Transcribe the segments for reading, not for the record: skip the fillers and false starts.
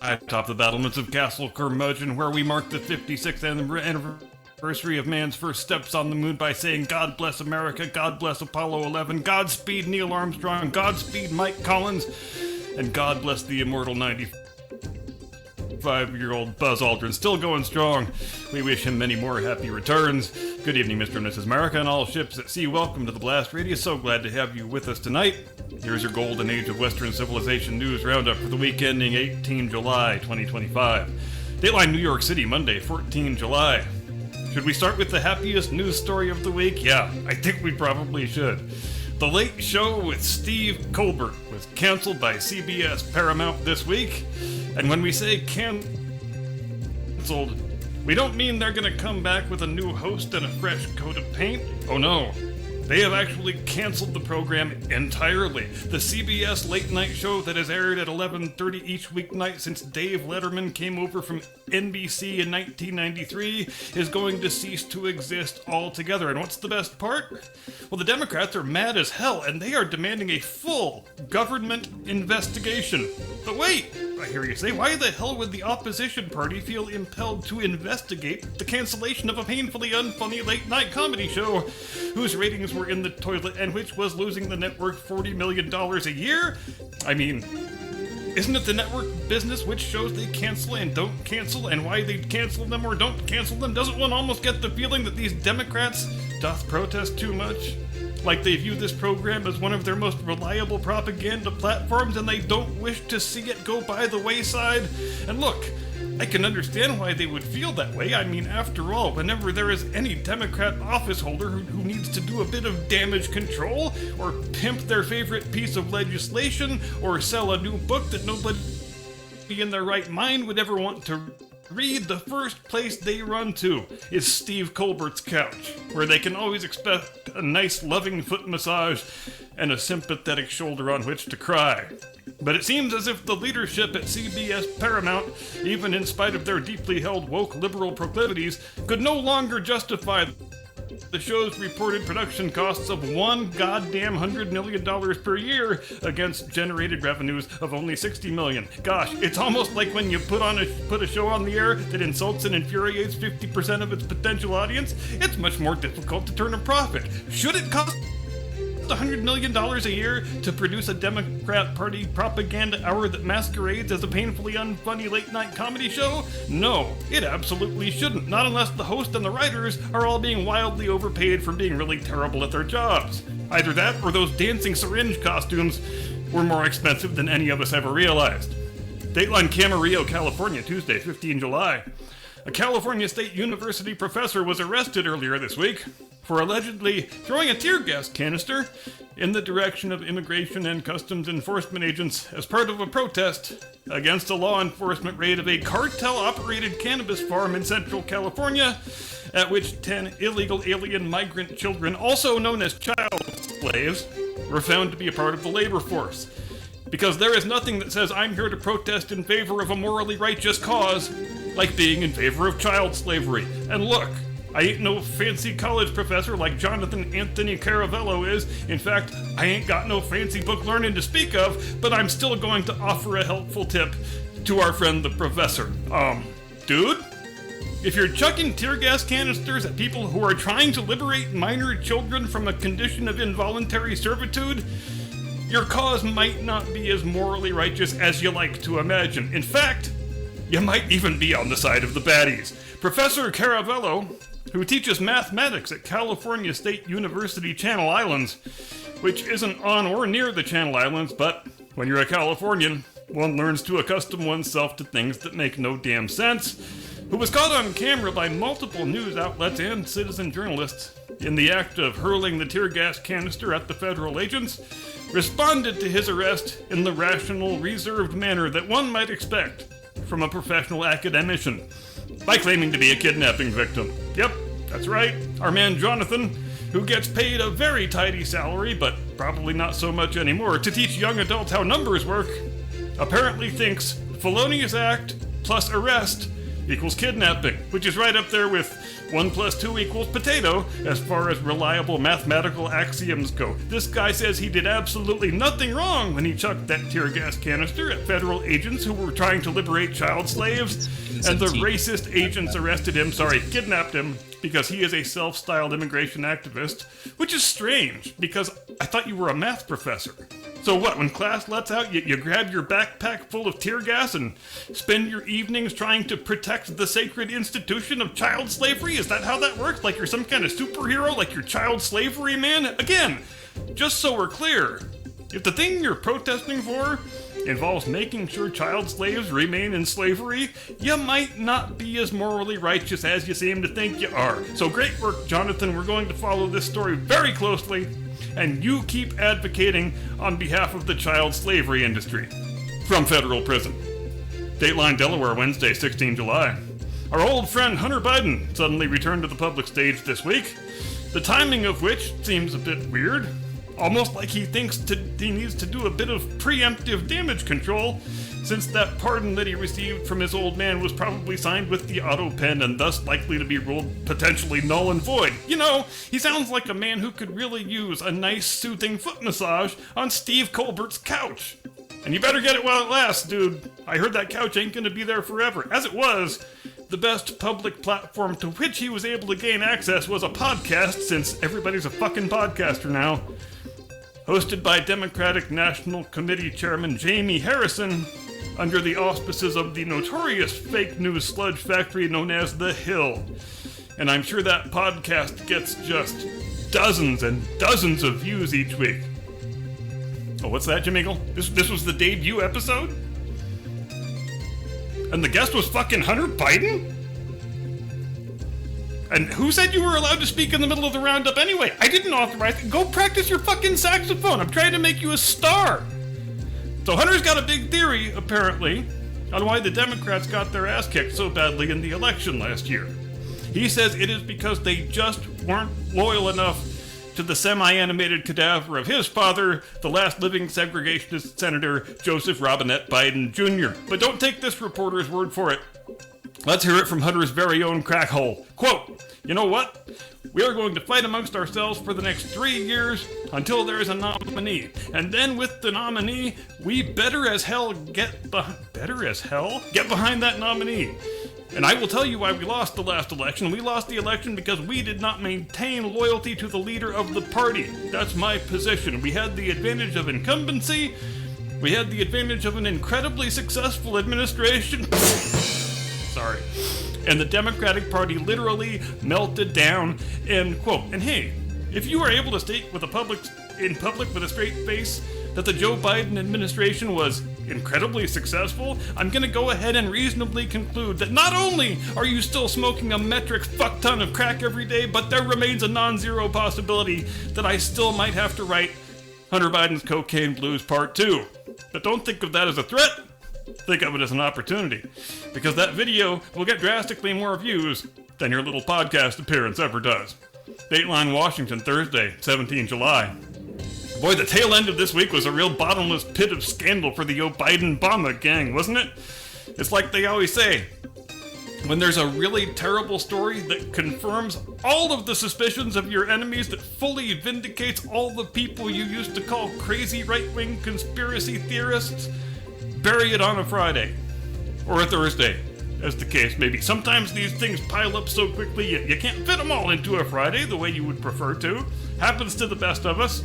atop the battlements of Castle Curmudgeon, where we mark the 56th anniversary of man's first steps on the moon by saying, God bless America, God bless Apollo 11, Godspeed Neil Armstrong, Godspeed Mike Collins, and God bless the immortal 95-year-old Buzz Aldrin, still going strong. We wish him many more happy returns. Good evening, Mr. and Mrs. America, and all ships at sea. Welcome to the Blast Radio. So glad to have you with us tonight. Here's your golden age of Western civilization news roundup for the week ending 18 July 2025. Dateline New York City, Monday, 14 July. Should we start with the happiest news story of the week? Yeah, I think we probably should. The Late Show with Steve Colbert was canceled by CBS Paramount this week. And when we say canceled, we don't mean they're going to come back with a new host and a fresh coat of paint. Oh no. They have actually canceled the program entirely. The CBS late night show that has aired at 11:30 each weeknight since Dave Letterman came over from NBC in 1993 is going to cease to exist altogether. And what's the best part? Well, the Democrats are mad as hell, and they are demanding a full government investigation. But wait, I hear you say, why the hell would the opposition party feel impelled to investigate the cancellation of a painfully unfunny late-night comedy show whose ratings were in the toilet and which was losing the network $40 million a year? I mean, isn't it the network business which shows they cancel and don't cancel, and why they cancel them or don't cancel them? Doesn't one almost get the feeling that these Democrats doth protest too much? Like they view this program as one of their most reliable propaganda platforms and they don't wish to see it go by the wayside? And look, I can understand why they would feel that way. I mean, after all, whenever there is any Democrat office holder who needs to do a bit of damage control, or pimp their favorite piece of legislation, or sell a new book that nobody in their right mind would ever want to read, the first place they run to is Steve Colbert's couch, where they can always expect a nice loving foot massage and a sympathetic shoulder on which to cry. But it seems as if the leadership at CBS Paramount, even in spite of their deeply held woke liberal proclivities, could no longer justify the show's reported production costs of $100 million per year against generated revenues of only $60 million. Gosh, it's almost like when you put a show on the air that insults and infuriates 50% of its potential audience, it's much more difficult to turn a profit. Should it cost $100 million a year to produce a Democrat Party propaganda hour that masquerades as a painfully unfunny late-night comedy show? No, it absolutely shouldn't, not unless the host and the writers are all being wildly overpaid for being really terrible at their jobs. Either that, or those dancing syringe costumes were more expensive than any of us ever realized. Dateline Camarillo, California, Tuesday, 15 July. A California State University professor was arrested earlier this week for allegedly throwing a tear gas canister in the direction of Immigration and Customs Enforcement agents as part of a protest against a law enforcement raid of a cartel-operated cannabis farm in Central California, at which 10 illegal alien migrant children, also known as child slaves, were found to be a part of the labor force. Because there is nothing that says I'm here to protest in favor of a morally righteous cause like being in favor of child slavery. And look, I ain't no fancy college professor like Jonathan Anthony Caravello is. In fact, I ain't got no fancy book learning to speak of, but I'm still going to offer a helpful tip to our friend the professor. Dude? If you're chucking tear gas canisters at people who are trying to liberate minor children from a condition of involuntary servitude, your cause might not be as morally righteous as you like to imagine. In fact, you might even be on the side of the baddies. Professor Caravello, who teaches mathematics at California State University Channel Islands, which isn't on or near the Channel Islands, but when you're a Californian, one learns to accustom oneself to things that make no damn sense, who was caught on camera by multiple news outlets and citizen journalists in the act of hurling the tear gas canister at the federal agents, responded to his arrest in the rational, reserved manner that one might expect from a professional academician, by claiming to be a kidnapping victim. Yep, that's right, our man Jonathan, who gets paid a very tidy salary, but probably not so much anymore, to teach young adults how numbers work, apparently thinks felonious act plus arrest equals kidnapping, which is right up there with 1 + 2 = potato as far as reliable mathematical axioms go. This guy says he did absolutely nothing wrong when he chucked that tear gas canister at federal agents who were trying to liberate child slaves, and the racist agents kidnapped him because he is a self-styled immigration activist, which is strange, because I thought you were a math professor. So what, when class lets out, you grab your backpack full of tear gas and spend your evenings trying to protect the sacred institution of child slavery? Is that how that works? Like you're some kind of superhero, like you're child slavery man? Again, just so we're clear, if the thing you're protesting for involves making sure child slaves remain in slavery, you might not be as morally righteous as you seem to think you are. So great work, Jonathan. We're going to follow this story very closely, and you keep advocating on behalf of the child slavery industry. From federal prison. Dateline, Delaware, Wednesday, 16 July. Our old friend Hunter Biden suddenly returned to the public stage this week, the timing of which seems a bit weird. Almost like he thinks he needs to do a bit of preemptive damage control, since that pardon that he received from his old man was probably signed with the auto pen and thus likely to be ruled potentially null and void. You know, he sounds like a man who could really use a nice soothing foot massage on Steve Colbert's couch. And you better get it while it lasts, dude. I heard that couch ain't gonna be there forever. As it was, the best public platform to which he was able to gain access was a podcast, since everybody's a fucking podcaster now. Hosted by Democratic National Committee Chairman Jamie Harrison, under the auspices of the notorious fake news sludge factory known as The Hill. And I'm sure that podcast gets just dozens and dozens of views each week. Oh, what's that, Jim Eagle? This was the debut episode? And the guest was fucking Hunter Biden? And who said you were allowed to speak in the middle of the roundup anyway? I didn't authorize it. Go practice your fucking saxophone. I'm trying to make you a star. So Hunter's got a big theory, apparently, on why the Democrats got their ass kicked so badly in the election last year. He says it is because they just weren't loyal enough to the semi-animated cadaver of his father, the last living segregationist Senator Joseph Robinette Biden Jr. But don't take this reporter's word for it. Let's hear it from Hunter's very own crackhole. Quote, "You know what? We are going to fight amongst ourselves for the next 3 years until there is a nominee. And then with the nominee, we better as hell get behind that nominee. And I will tell you why we lost the last election. We lost the election because we did not maintain loyalty to the leader of the party. That's my position. We had the advantage of incumbency. We had the advantage of an incredibly successful administration." Sorry. And the Democratic Party literally melted down, end quote. And hey, if you are able to state in public with a straight face that the Joe Biden administration was incredibly successful, I'm gonna go ahead and reasonably conclude that not only are you still smoking a metric fuck ton of crack every day, but there remains a non-zero possibility that I still might have to write Hunter Biden's Cocaine Blues Part 2. But don't think of that as a threat. Think of it as an opportunity, because that video will get drastically more views than your little podcast appearance ever does. Dateline, Washington, Thursday, 17 July. Boy, the tail end of this week was a real bottomless pit of scandal for the Biden-Obama gang, wasn't it? It's like they always say, when there's a really terrible story that confirms all of the suspicions of your enemies, that fully vindicates all the people you used to call crazy right-wing conspiracy theorists, bury it on a Friday, or a Thursday, as the case may be. Sometimes these things pile up so quickly you can't fit them all into a Friday the way you would prefer to. Happens to the best of us.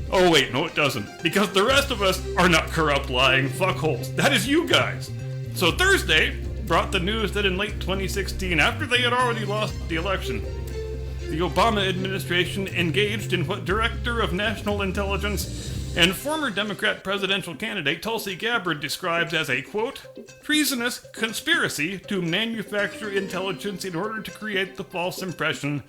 Oh wait, no it doesn't, because the rest of us are not corrupt, lying fuckholes. That is you guys. So Thursday brought the news that in late 2016, after they had already lost the election, the Obama administration engaged in what Director of National Intelligence and former Democrat presidential candidate Tulsi Gabbard describes as a, quote, treasonous conspiracy to manufacture intelligence in order to create the false impression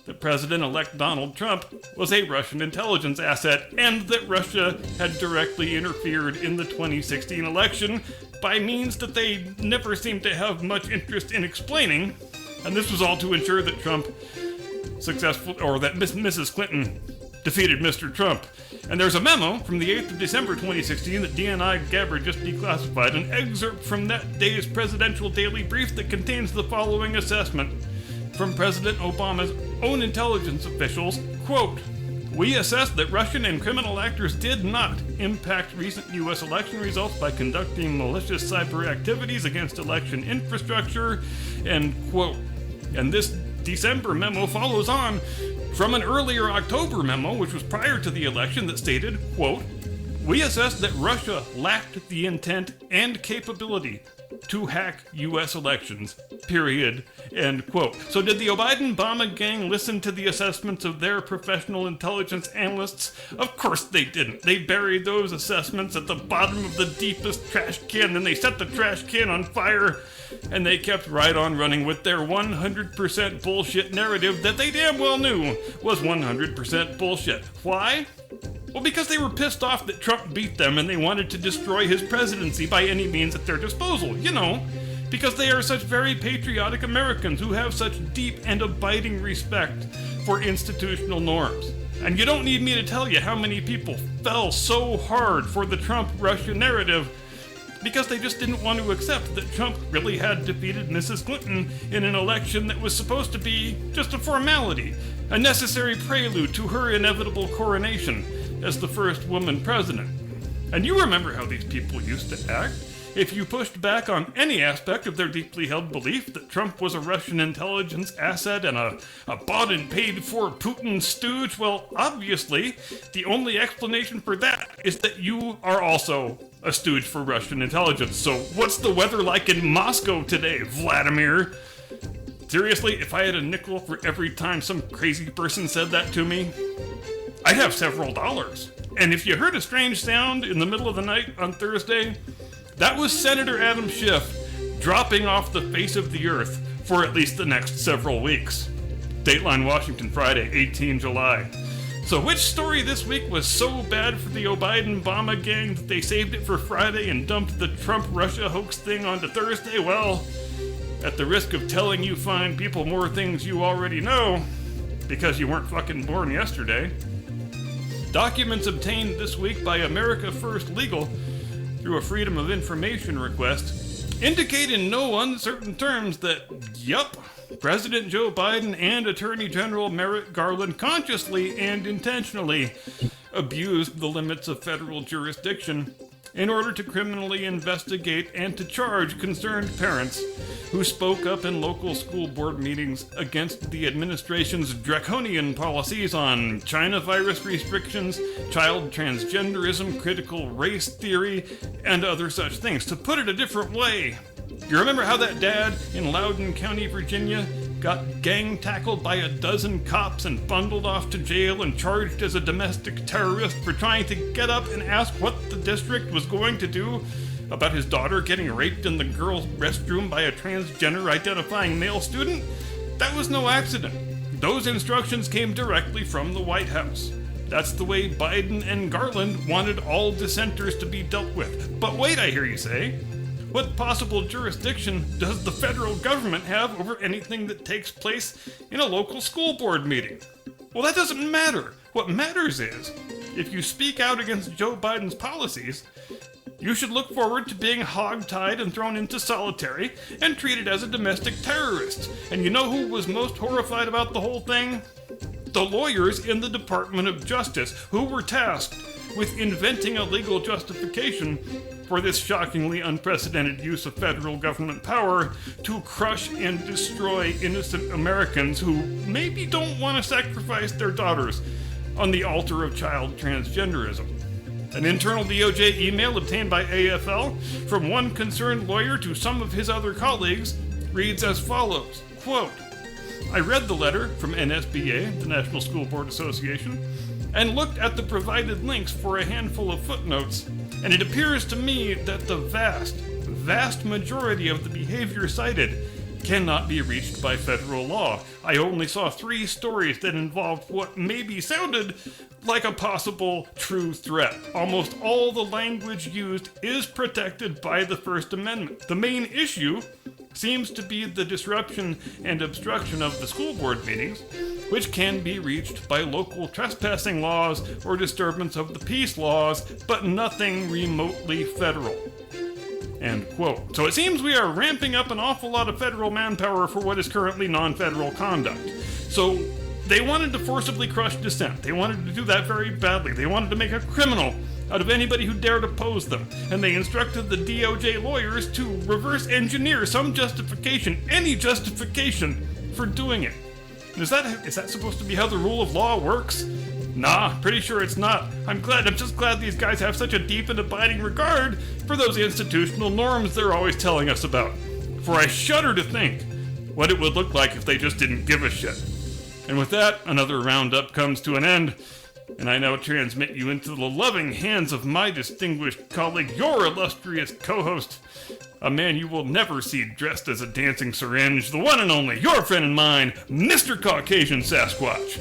that President-elect Donald Trump was a Russian intelligence asset and that Russia had directly interfered in the 2016 election by means that they never seemed to have much interest in explaining. And this was all to ensure that Trump that Mrs. Clinton defeated Mr. Trump. And there's a memo from the 8th of December 2016 that DNI Gabbard just declassified, an excerpt from that day's presidential daily brief that contains the following assessment from President Obama's own intelligence officials, quote, "We assess that Russian and criminal actors did not impact recent U.S. election results by conducting malicious cyber activities against election infrastructure," end quote. And this December memo follows on from an earlier October memo, which was prior to the election, that stated, quote, "We assess that Russia lacked the intent and capability to hack U.S. elections, period," end quote. So did the Biden-Obama gang listen to the assessments of their professional intelligence analysts? Of course they didn't. They buried those assessments at the bottom of the deepest trash can, then they set the trash can on fire, and they kept right on running with their 100% bullshit narrative that they damn well knew was 100% bullshit. Why? Well, because they were pissed off that Trump beat them and they wanted to destroy his presidency by any means at their disposal. You know, because they are such very patriotic Americans who have such deep and abiding respect for institutional norms. And you don't need me to tell you how many people fell so hard for the Trump-Russia narrative because they just didn't want to accept that Trump really had defeated Mrs. Clinton in an election that was supposed to be just a formality, a necessary prelude to her inevitable coronation as the first woman president. And you remember how these people used to act. If you pushed back on any aspect of their deeply held belief that Trump was a Russian intelligence asset and a bought and paid for Putin stooge, well, obviously, the only explanation for that is that you are also a stooge for Russian intelligence. So what's the weather like in Moscow today, Vladimir? Seriously, if I had a nickel for every time some crazy person said that to me, I'd have several dollars. And if you heard a strange sound in the middle of the night on Thursday, that was Senator Adam Schiff dropping off the face of the earth for at least the next several weeks. Dateline Washington, Friday, 18 July. So which story this week was so bad for the Biden-Obama gang that they saved it for Friday and dumped the Trump-Russia hoax thing onto Thursday? Well, at the risk of telling you fine people more things you already know, because you weren't fucking born yesterday, documents obtained this week by America First Legal through a Freedom of Information request indicate in no uncertain terms that, yup, President Joe Biden and Attorney General Merrick Garland consciously and intentionally abused the limits of federal jurisdiction in order to criminally investigate and to charge concerned parents who spoke up in local school board meetings against the administration's draconian policies on China virus restrictions, child transgenderism, critical race theory, and other such things. To put it a different way, you remember how that dad in Loudoun County, Virginia, got gang-tackled by a dozen cops and bundled off to jail and charged as a domestic terrorist for trying to get up and ask what the district was going to do about his daughter getting raped in the girls' restroom by a transgender-identifying male student? That was no accident. Those instructions came directly from the White House. That's the way Biden and Garland wanted all dissenters to be dealt with. But wait, I hear you say. What possible jurisdiction does the federal government have over anything that takes place in a local school board meeting? Well, that doesn't matter. What matters is, if you speak out against Joe Biden's policies, you should look forward to being hogtied and thrown into solitary and treated as a domestic terrorist. And you know who was most horrified about the whole thing? The lawyers in the Department of Justice, who were tasked with inventing a legal justification for this shockingly unprecedented use of federal government power to crush and destroy innocent Americans who maybe don't want to sacrifice their daughters on the altar of child transgenderism. An internal DOJ email obtained by AFL from one concerned lawyer to some of his other colleagues reads as follows, quote, "I read the letter from NSBA, the National School Board Association, and looked at the provided links for a handful of footnotes, and it appears to me that the vast majority of the behavior cited cannot be reached by federal law. I only saw 3 stories that involved what maybe sounded like a possible true threat. Almost all the language used is protected by the First Amendment. The main issue seems to be the disruption and obstruction of the school board meetings, which can be reached by local trespassing laws or disturbance of the peace laws, but nothing remotely federal. End quote. So it seems we are ramping up an awful lot of federal manpower for what is currently non-federal conduct. So they wanted to forcibly crush dissent. They wanted to do that very badly. They wanted to make a criminal out of anybody who dared oppose them. And they instructed the DOJ lawyers to reverse engineer some justification, any justification, for doing it. Is that supposed to be how the rule of law works? Nah, pretty sure it's not. I'm just glad these guys have such a deep and abiding regard for those institutional norms they're always telling us about. For I shudder to think what it would look like if they just didn't give a shit. And with that, another roundup comes to an end, and I now transmit you into the loving hands of my distinguished colleague, your illustrious co-host, a man you will never see dressed as a dancing syringe, the one and only, your friend and mine, Mr. Caucasian Sasquatch.